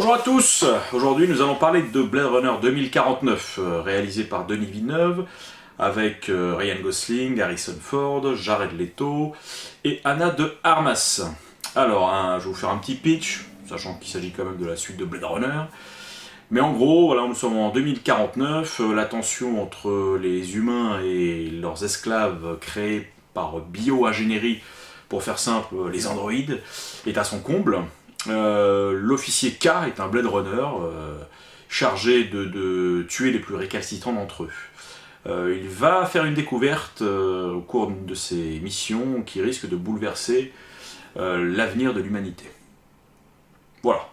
Bonjour à tous, aujourd'hui nous allons parler de Blade Runner 2049, réalisé par Denis Villeneuve, avec Ryan Gosling, Harrison Ford, Jared Leto et Ana de Armas. Alors, je vais vous faire un petit pitch, sachant qu'il s'agit quand même de la suite de Blade Runner. Mais en gros, voilà, nous sommes en 2049, la tension entre les humains et leurs esclaves créés par bio-ingénierie, pour faire simple, les androïdes, est à son comble. L'officier K est un Blade Runner chargé de tuer les plus récalcitrants d'entre eux. Il va faire une découverte au cours de ses missions qui risque de bouleverser l'avenir de l'humanité. Voilà.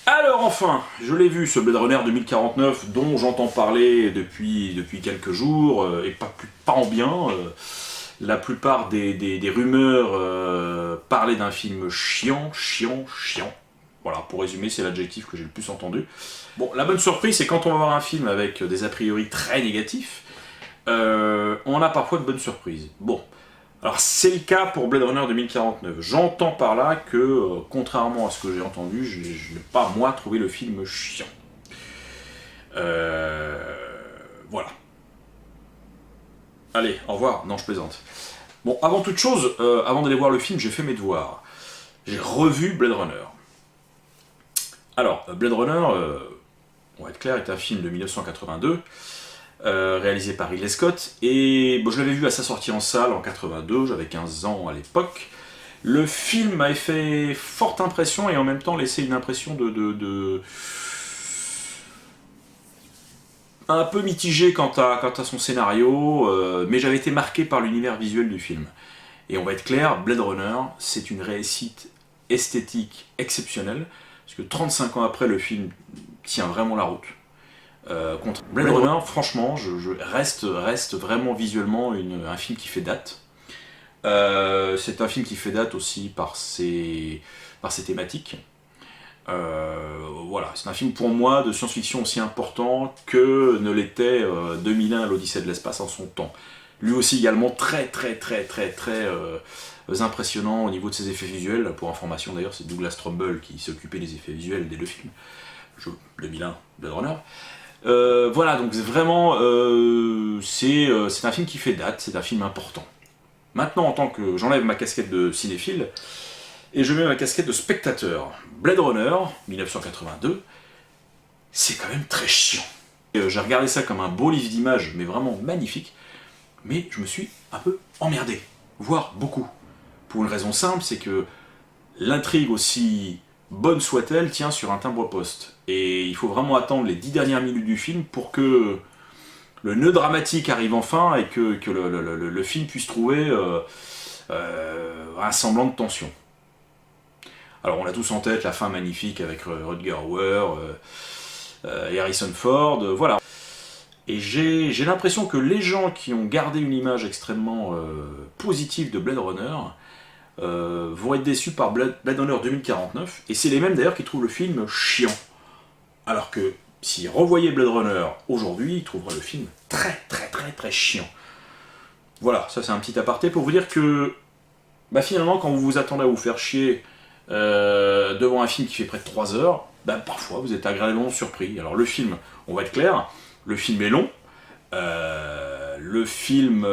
Alors enfin, je l'ai vu ce Blade Runner 2049 dont j'entends parler depuis quelques jours, et pas en bien. La plupart des rumeurs parlaient d'un film chiant. Voilà, pour résumer, c'est l'adjectif que j'ai le plus entendu. Bon, la bonne surprise, c'est quand on va voir un film avec des a priori très négatifs, on a parfois de bonnes surprises. Bon, alors c'est le cas pour Blade Runner 2049. J'entends par là que, contrairement à ce que j'ai entendu, je n'ai pas, moi, trouvé le film chiant. Voilà. Allez, au revoir. Non, je plaisante. Bon, avant toute chose, avant d'aller voir le film, j'ai fait mes devoirs. J'ai revu Blade Runner. Alors, Blade Runner, on va être clair, est un film de 1982, réalisé par Ridley Scott, et bon, je l'avais vu à sa sortie en salle en 82, j'avais 15 ans à l'époque. Le film m'avait fait forte impression et en même temps laissé une impression un peu mitigé quant à son scénario, mais j'avais été marqué par l'univers visuel du film. Et on va être clair, Blade Runner, c'est une réussite esthétique exceptionnelle, parce que 35 ans après, le film tient vraiment la route. Contre Blade Runner, franchement, je reste vraiment visuellement un film qui fait date. C'est un film qui fait date aussi par ses thématiques. Voilà, c'est un film pour moi de science-fiction aussi important que ne l'était 2001 l'Odyssée de l'espace en son temps. Lui aussi également très impressionnant au niveau de ses effets visuels. Pour information d'ailleurs, c'est Douglas Trumbull qui s'est occupé des effets visuels dès le film. 2001, Blade Runner. Voilà, donc vraiment, c'est un film qui fait date, c'est un film important. Maintenant, en tant que j'enlève ma casquette de cinéphile, et je mets ma casquette de spectateur. Blade Runner, 1982, c'est quand même très chiant. J'ai regardé ça comme un beau livre d'images, mais vraiment magnifique, mais je me suis un peu emmerdé, voire beaucoup. Pour une raison simple, c'est que l'intrigue, aussi bonne soit-elle, tient sur un timbre-poste. Et il faut vraiment attendre les 10 dernières minutes du film pour que le nœud dramatique arrive enfin et que le film puisse trouver un semblant de tension. Alors on a tous en tête la fin magnifique avec Rutger Hauer et Harrison Ford, voilà. Et j'ai l'impression que les gens qui ont gardé une image extrêmement positive de Blade Runner vont être déçus par Blade Runner 2049, et c'est les mêmes d'ailleurs qui trouvent le film chiant. Alors que s'ils revoyaient Blade Runner aujourd'hui, ils trouveraient le film très chiant. Voilà, ça c'est un petit aparté pour vous dire que finalement quand vous vous attendez à vous faire chier devant un film qui fait près de 3 heures, parfois vous êtes agréablement surpris. Alors le film, on va être clair, le film est long, le film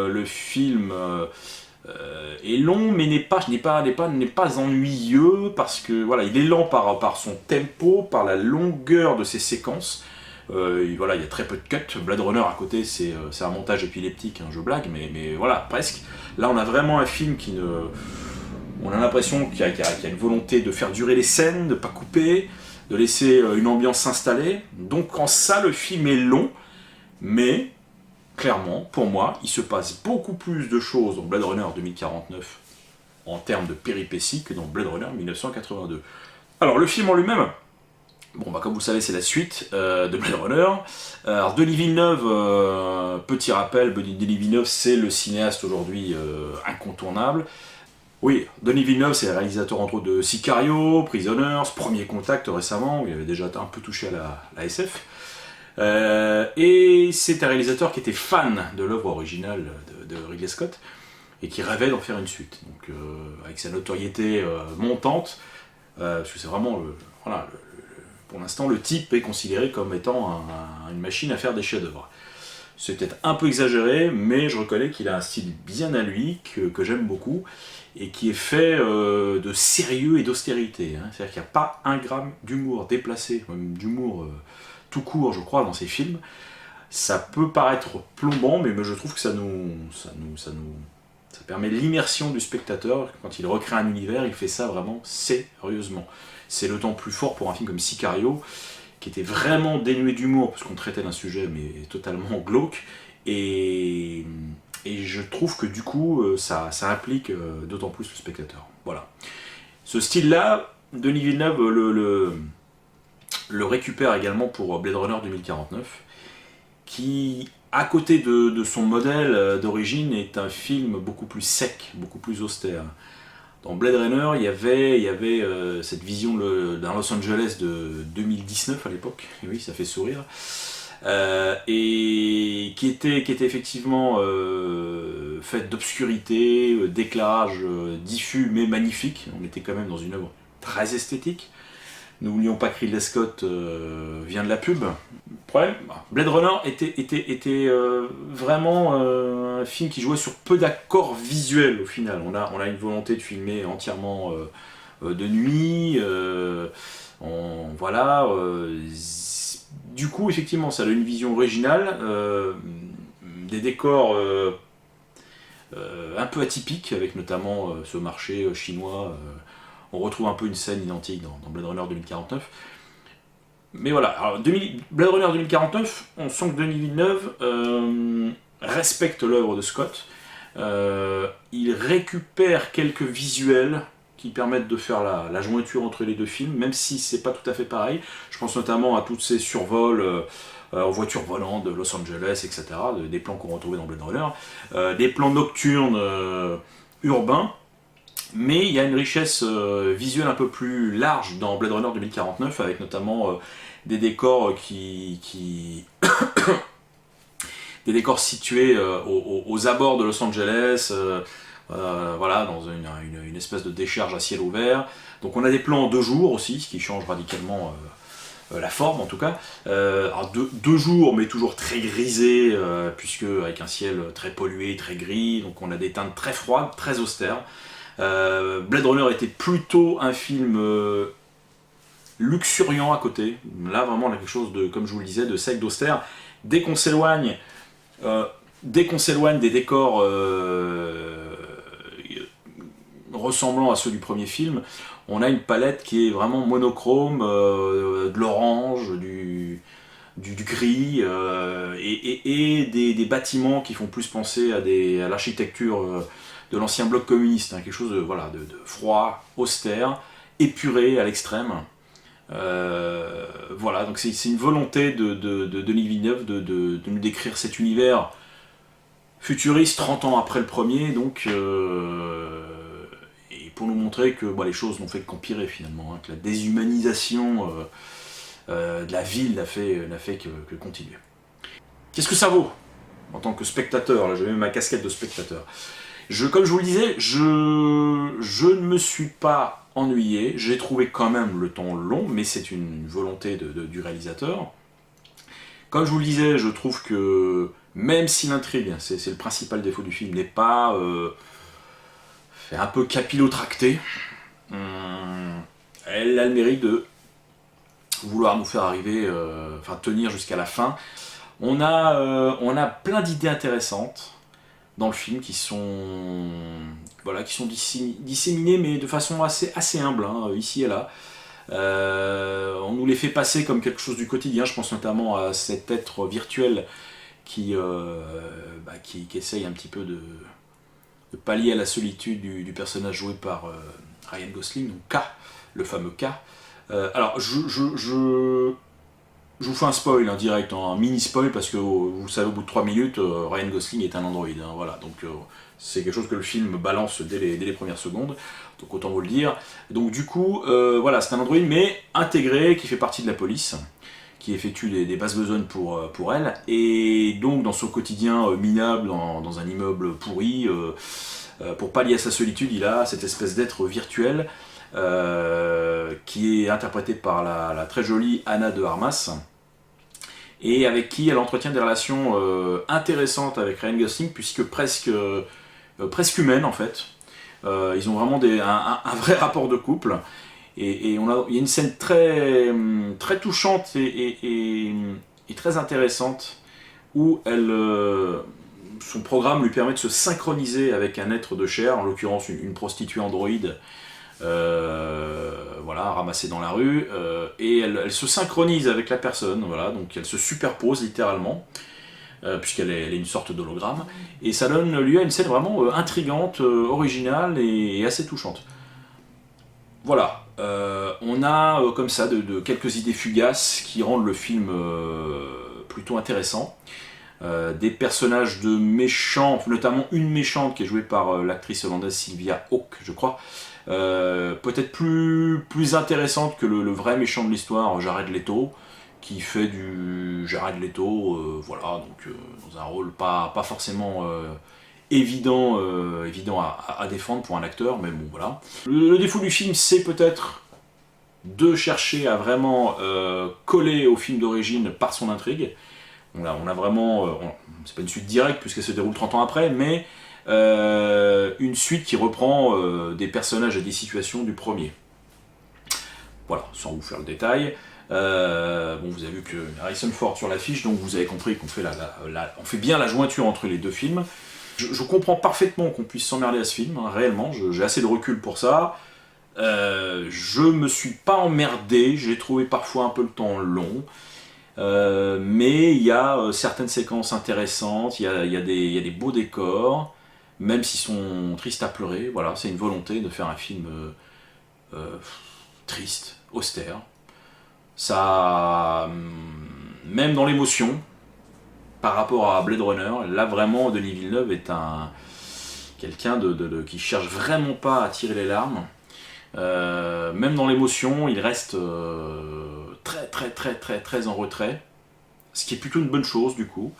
est long, mais n'est pas ennuyeux, parce que voilà, il est lent par son tempo, par la longueur de ses séquences. Voilà, il y a très peu de cuts. Blade Runner à côté, c'est un montage épileptique, hein, je blague, mais voilà, presque. Là, on a vraiment un film on a l'impression qu'il y a une volonté de faire durer les scènes, de ne pas couper, de laisser une ambiance s'installer. Donc en ça, le film est long, mais clairement, pour moi, il se passe beaucoup plus de choses dans Blade Runner 2049 en termes de péripéties que dans Blade Runner 1982. Alors le film en lui-même, bon, comme vous le savez, c'est la suite de Blade Runner. Alors Denis Villeneuve, petit rappel, Denis Villeneuve, c'est le cinéaste aujourd'hui incontournable. Oui, Denis Villeneuve, c'est le réalisateur entre autres de Sicario, Prisoners, Premier Contact récemment, où il avait déjà un peu touché à la SF. Et c'est un réalisateur qui était fan de l'œuvre originale de Ridley Scott et qui rêvait d'en faire une suite. Donc avec sa notoriété montante, parce que c'est vraiment pour l'instant, le type est considéré comme étant une machine à faire des chefs-d'œuvre. C'est peut-être un peu exagéré, mais je reconnais qu'il a un style bien à lui, que j'aime beaucoup, et qui est fait de sérieux et d'austérité. Hein. C'est-à-dire qu'il n'y a pas un gramme d'humour déplacé, même d'humour tout court, je crois, dans ses films. Ça peut paraître plombant, mais je trouve que ça permet l'immersion du spectateur. Quand il recrée un univers, il fait ça vraiment sérieusement. C'est d'autant plus fort pour un film comme Sicario, qui était vraiment dénué d'humour, parce qu'on traitait d'un sujet mais totalement glauque, et je trouve que du coup, ça implique d'autant plus le spectateur. Voilà. Ce style-là, Denis Villeneuve le récupère également pour Blade Runner 2049, qui, à côté de son modèle d'origine, est un film beaucoup plus sec, beaucoup plus austère. Dans Blade Runner, il y avait cette vision d'un Los Angeles de 2019 à l'époque, et oui, ça fait sourire, et qui était effectivement faite d'obscurité, d'éclairage diffus mais magnifique. On était quand même dans une œuvre très esthétique. N'oublions pas que Ridley Scott vient de la pub. Problème, Blade Runner était vraiment un film qui jouait sur peu d'accords visuels au final. On a une volonté de filmer entièrement de nuit. Voilà. Du coup, effectivement, ça a une vision originale, des décors un peu atypiques, avec notamment ce marché chinois. On retrouve un peu une scène identique dans Blade Runner 2049. Mais voilà, alors Blade Runner 2049, on sent que Denis Villeneuve respecte l'œuvre de Scott. Il récupère quelques visuels qui permettent de faire la jointure entre les deux films, même si c'est pas tout à fait pareil. Je pense notamment à tous ces survols en voiture volante de Los Angeles, etc., des plans qu'on retrouvait dans Blade Runner, des plans nocturnes urbains. Mais il y a une richesse visuelle un peu plus large dans Blade Runner 2049, avec notamment des décors des décors situés aux abords de Los Angeles, voilà, dans une espèce de décharge à ciel ouvert. Donc on a des plans en 2 jours aussi, ce qui change radicalement la forme en tout cas. Alors 2 jours, mais toujours très grisé, puisque avec un ciel très pollué, très gris, donc on a des teintes très froides, très austères. Blade Runner était plutôt un film luxuriant à côté. Là vraiment on a quelque chose de, comme je vous le disais, de sec, d'austère. Dès qu'on s'éloigne des décors ressemblant à ceux du premier film, on a une palette qui est vraiment monochrome, de l'orange, du gris, et des bâtiments qui font plus penser à l'architecture de l'ancien bloc communiste, hein, quelque chose de froid, austère, épuré à l'extrême. Voilà, donc c'est une volonté de Denis Villeneuve de nous décrire cet univers futuriste 30 ans après le premier, donc et pour nous montrer que les choses n'ont fait qu'empirer finalement, hein, que la déshumanisation de la ville n'a fait que continuer. Qu'est-ce que ça vaut en tant que spectateur? Là, je mets ma casquette de spectateur. Comme je vous le disais, je ne me suis pas ennuyé, j'ai trouvé quand même le temps long, mais c'est une volonté du réalisateur. Comme je vous le disais, je trouve que même si l'intrigue, c'est le principal défaut du film, n'est pas fait un peu capillotractée, elle a le mérite de vouloir nous faire arriver, tenir jusqu'à la fin. On a plein d'idées intéressantes dans le film qui sont disséminées, mais de façon assez humble, hein, ici et là. On nous les fait passer comme quelque chose du quotidien. Je pense notamment à cet être virtuel qui essaye un petit peu de pallier à la solitude du personnage joué par Ryan Gosling, donc K, le fameux K. Alors, je vous fais un spoil, hein, direct, un mini spoil, parce que vous savez, au bout de 3 minutes, Ryan Gosling est un androïde. Hein, voilà, donc c'est quelque chose que le film balance dès les premières secondes, donc autant vous le dire. Donc du coup, voilà, c'est un androïde, mais intégré, qui fait partie de la police, qui effectue des basses besognes pour elle, et donc dans son quotidien minable, dans un immeuble pourri, pour pallier à sa solitude, il a cette espèce d'être virtuel, qui est interprétée par la très jolie Anna de Armas, et avec qui elle entretient des relations intéressantes avec Ryan Gosling, puisque presque humaines en fait. Ils ont vraiment un vrai rapport de couple, et il y a une scène très touchante et très intéressante où son programme lui permet de se synchroniser avec un être de chair, en l'occurrence une prostituée androïde, voilà, ramassée dans la rue, et elle se synchronise avec la personne, voilà, donc elle se superpose littéralement, puisqu'elle est une sorte d'hologramme, et ça donne lieu à une scène vraiment intrigante, originale et assez touchante. Voilà, on a comme ça quelques idées fugaces qui rendent le film plutôt intéressant. Des personnages de méchants, notamment une méchante qui est jouée par l'actrice hollandaise Sylvia Hawke, je crois, peut-être plus intéressante que le vrai méchant de l'histoire, Jared Leto, qui fait du Jared Leto, voilà, donc dans un rôle pas forcément évident à défendre pour un acteur, mais bon, voilà. Le défaut du film, c'est peut-être de chercher à vraiment coller au film d'origine par son intrigue. On a vraiment, c'est pas une suite directe puisqu'elle se déroule 30 ans après, mais une suite qui reprend des personnages et des situations du premier. Voilà, sans vous faire le détail. Bon, vous avez vu que Harrison Ford sur l'affiche, donc vous avez compris qu'on fait, on fait bien la jointure entre les deux films. Je comprends parfaitement qu'on puisse s'emmerder à ce film, hein, réellement, j'ai assez de recul pour ça. Je me suis pas emmerdé, j'ai trouvé parfois un peu le temps long. Mais il y a certaines séquences intéressantes, il y a des beaux décors, même s'ils sont tristes à pleurer. Voilà, c'est une volonté de faire un film triste, austère. Ça, même dans l'émotion, par rapport à Blade Runner, là vraiment Denis Villeneuve est quelqu'un qui cherche vraiment pas à tirer les larmes. Même dans l'émotion, il reste très en retrait, ce qui est plutôt une bonne chose du coup.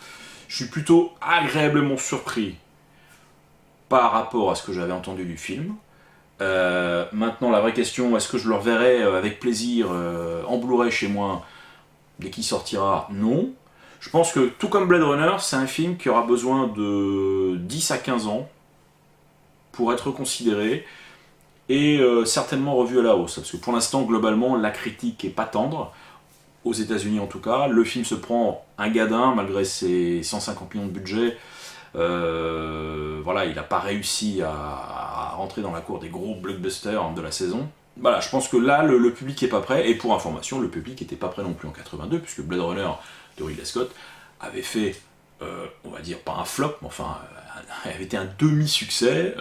Je suis plutôt agréablement surpris par rapport à ce que j'avais entendu du film. Maintenant, la vraie question, est-ce que je le reverrai avec plaisir en Blu-ray chez moi dès qu'il sortira? Non. Je pense que tout comme Blade Runner, c'est un film qui aura besoin de 10 à 15 ans pour être considéré, et certainement revu à la hausse, parce que pour l'instant, globalement, la critique est pas tendre, aux États-Unis en tout cas. Le film se prend un gadin, malgré ses 150 millions de budget. Voilà, il n'a pas réussi à rentrer dans la cour des gros blockbusters de la saison. Voilà, je pense que là, le public n'est pas prêt, et pour information, le public n'était pas prêt non plus en 82, puisque Blade Runner de Ridley Scott avait fait, on va dire, pas un flop, mais enfin, avait été un demi-succès,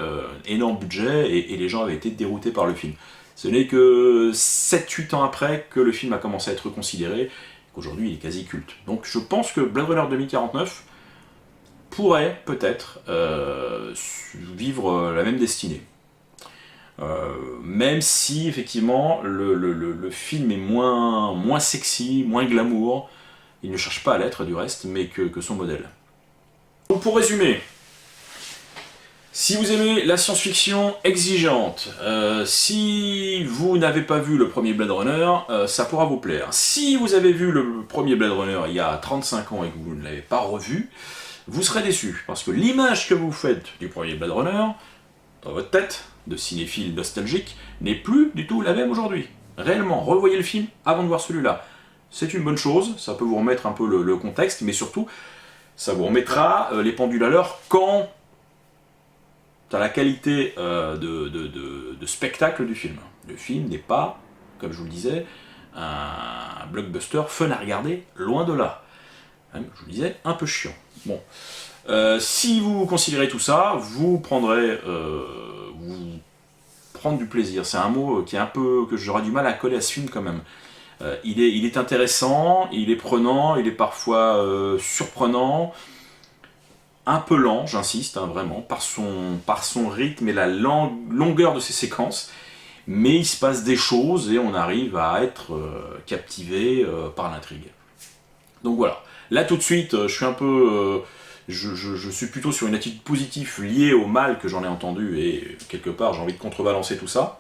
énorme budget, et les gens avaient été déroutés par le film. Ce n'est que 7-8 ans après que le film a commencé à être considéré, qu'aujourd'hui il est quasi culte. Donc je pense que Blade Runner 2049 pourrait peut-être vivre la même destinée. Même si effectivement le film est moins sexy, moins glamour, il ne cherche pas à l'être du reste, mais que son modèle. Donc pour résumer, si vous aimez la science-fiction exigeante, si vous n'avez pas vu le premier Blade Runner, ça pourra vous plaire. Si vous avez vu le premier Blade Runner il y a 35 ans et que vous ne l'avez pas revu, vous serez déçu, parce que l'image que vous faites du premier Blade Runner, dans votre tête, de cinéphile nostalgique, n'est plus du tout la même aujourd'hui. Réellement, revoyez le film avant de voir celui-là. C'est une bonne chose, ça peut vous remettre un peu le contexte, mais surtout, ça vous remettra les pendules à l'heure quand à la qualité de spectacle du film. Le film n'est pas, comme je vous le disais, un blockbuster fun à regarder, loin de là. Même, je vous le disais, un peu chiant. Bon. Si vous considérez tout ça, vous prendre du plaisir. C'est un mot qui est un peu, que j'aurais du mal à coller à ce film quand même. Il est intéressant, il est prenant, il est parfois surprenant, un peu lent, j'insiste, hein, vraiment, par son rythme et la longueur de ses séquences, mais il se passe des choses et on arrive à être captivé par l'intrigue. Donc voilà. Là tout de suite, je suis un peu... je suis plutôt sur une attitude positive liée au mal que j'en ai entendu, et quelque part j'ai envie de contrebalancer tout ça.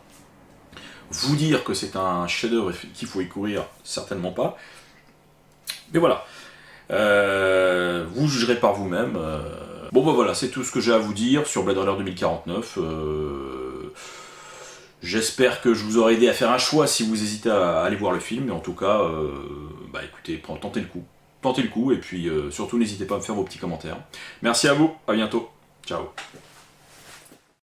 Vous dire que c'est un chef-d'œuvre qu'il faut y courir, certainement pas. Mais voilà. Vous jugerez par vous-même. Bon bah voilà, c'est tout ce que j'ai à vous dire sur Blade Runner 2049. J'espère que je vous aurai aidé à faire un choix si vous hésitez à aller voir le film, mais en tout cas, bah écoutez, tentez le coup. Tentez le coup, et puis surtout n'hésitez pas à me faire vos petits commentaires. Merci à vous, à bientôt. Ciao.